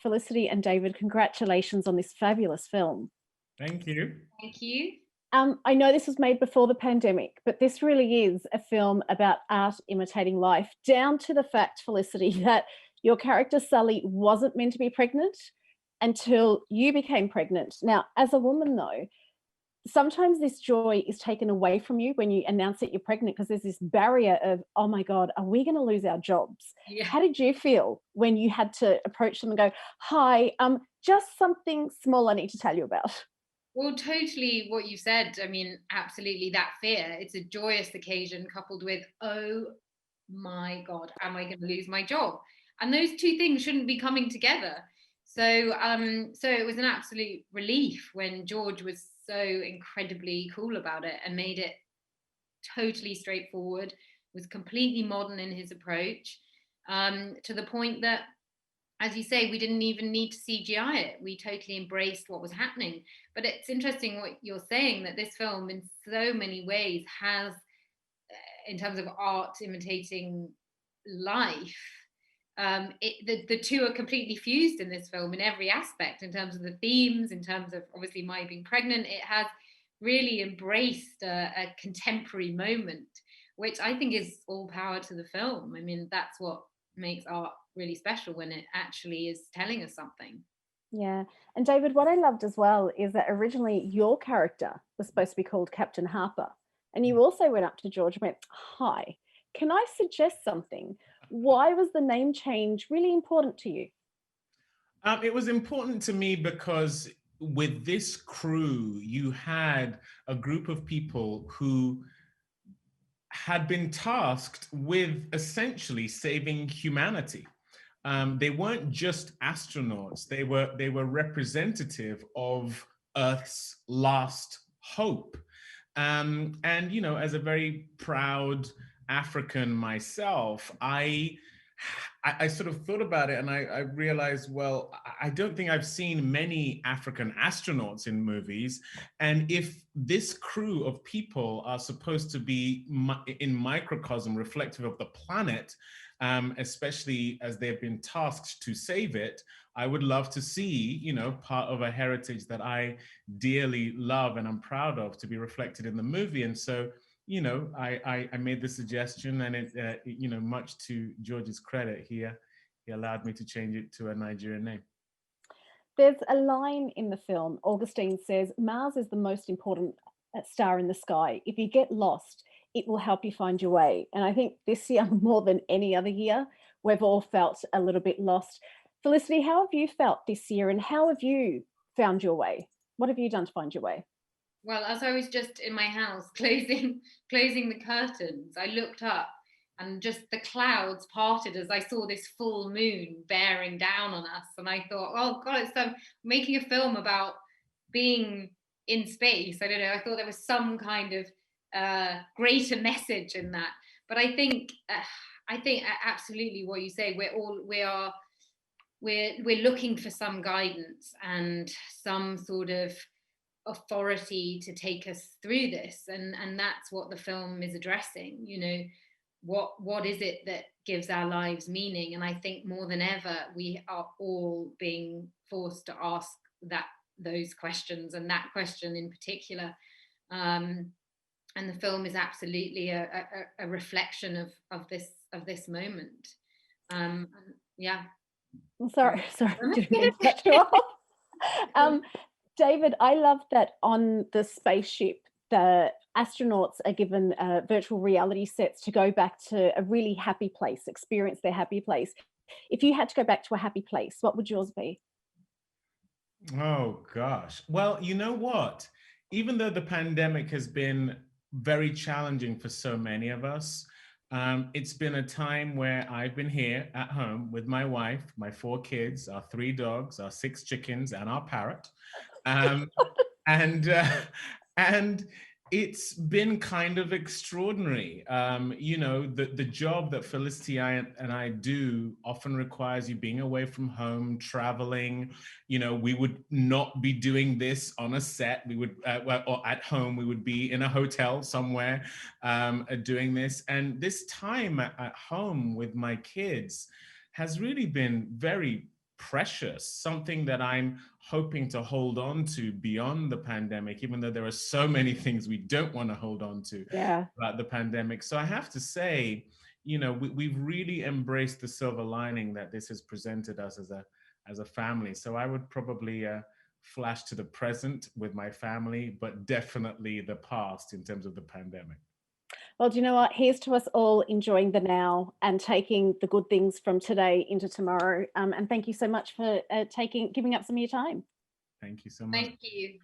Felicity and David, congratulations on this fabulous film. Thank you. Thank you. I know this was made before the pandemic, but this really is a film about art imitating life, down to the fact, Felicity, that your character Sully wasn't meant to be pregnant until you became pregnant. Now, as a woman, though, sometimes this joy is taken away from you when you announce that you're pregnant because there's this barrier of, oh my God, are we going to lose our jobs? Yeah. How did you feel when you had to approach them and go, hi, just something small I need to tell you about? Well, totally what you said. I mean, absolutely that fear. It's a joyous occasion coupled with, oh my God, am I going to lose my job? And those two things shouldn't be coming together. So it was an absolute relief when George was so incredibly cool about it and made it totally straightforward, was completely modern in his approach, to the point that, as you say, we didn't even need to CGI it. We totally embraced what was happening. But it's interesting what you're saying, that this film in so many ways has, in terms of art imitating life, the two are completely fused in this film in every aspect, in terms of the themes, in terms of obviously my being pregnant. It has really embraced a contemporary moment, which I think is all power to the film. I mean, that's what makes art really special, when it actually is telling us something. Yeah. And David, what I loved as well is that originally your character was supposed to be called Captain Harper. And you also went up to George and went, hi, can I suggest something? Why was the name change really important to you? It was important to me because with this crew, you had a group of people who had been tasked with essentially saving humanity. They weren't just astronauts; they were representative of Earth's last hope. And you know, as a very proud African myself, I sort of thought about it, and I realized, well, I don't think I've seen many African astronauts in movies. And if this crew of people are supposed to be in microcosm reflective of the planet, especially as they've been tasked to save it, I would love to see, you know, part of a heritage that I dearly love and I'm proud of to be reflected in the movie. And so, you know, I made the suggestion, and it, you know, much to George's credit, he allowed me to change it to a Nigerian name. There's a line in the film, Augustine says, Mars is the most important star in the sky. If you get lost, it will help you find your way. And I think this year, more than any other year, we've all felt a little bit lost. Felicity, how have you felt this year, and how have you found your way? What have you done to find your way? Well, as I was just in my house closing the curtains, I looked up and just the clouds parted as I saw this full moon bearing down on us. And I thought, oh God, it's so making a film about being in space. I don't know. I thought there was some kind of greater message in that. But I think absolutely what you say. We're looking for some guidance and some sort of authority to take us through this, and that's what the film is addressing. You know, what is it that gives our lives meaning? And I think more than ever we are all being forced to ask those questions, and that question in particular, and the film is absolutely a reflection of this moment. Yeah. Sorry, didn't mean to cut you off. David, I love that on the spaceship, the astronauts are given virtual reality sets to go back to a really happy place, experience their happy place. If you had to go back to a happy place, what would yours be? Oh, gosh. Well, you know what? Even though the pandemic has been very challenging for so many of us, it's been a time where I've been here at home with my wife, my 4 kids, our 3 dogs, our 6 chickens, and our parrot. And it's been kind of extraordinary. You know, the job that Felicity and I do often requires you being away from home, traveling. You know, we would not be doing this on a set. We would, or at home, we would be in a hotel somewhere doing this. And this time at home with my kids has really been very precious, something that I'm hoping to hold on to beyond the pandemic, even though there are so many things we don't want to hold on to about the pandemic. So I have to say, you know, we've really embraced the silver lining that this has presented us as a family. So I would probably flash to the present with my family, but definitely the past in terms of the pandemic. Well, do you know what? Here's to us all enjoying the now and taking the good things from today into tomorrow. And thank you so much for giving up some of your time. Thank you so much. Thank you.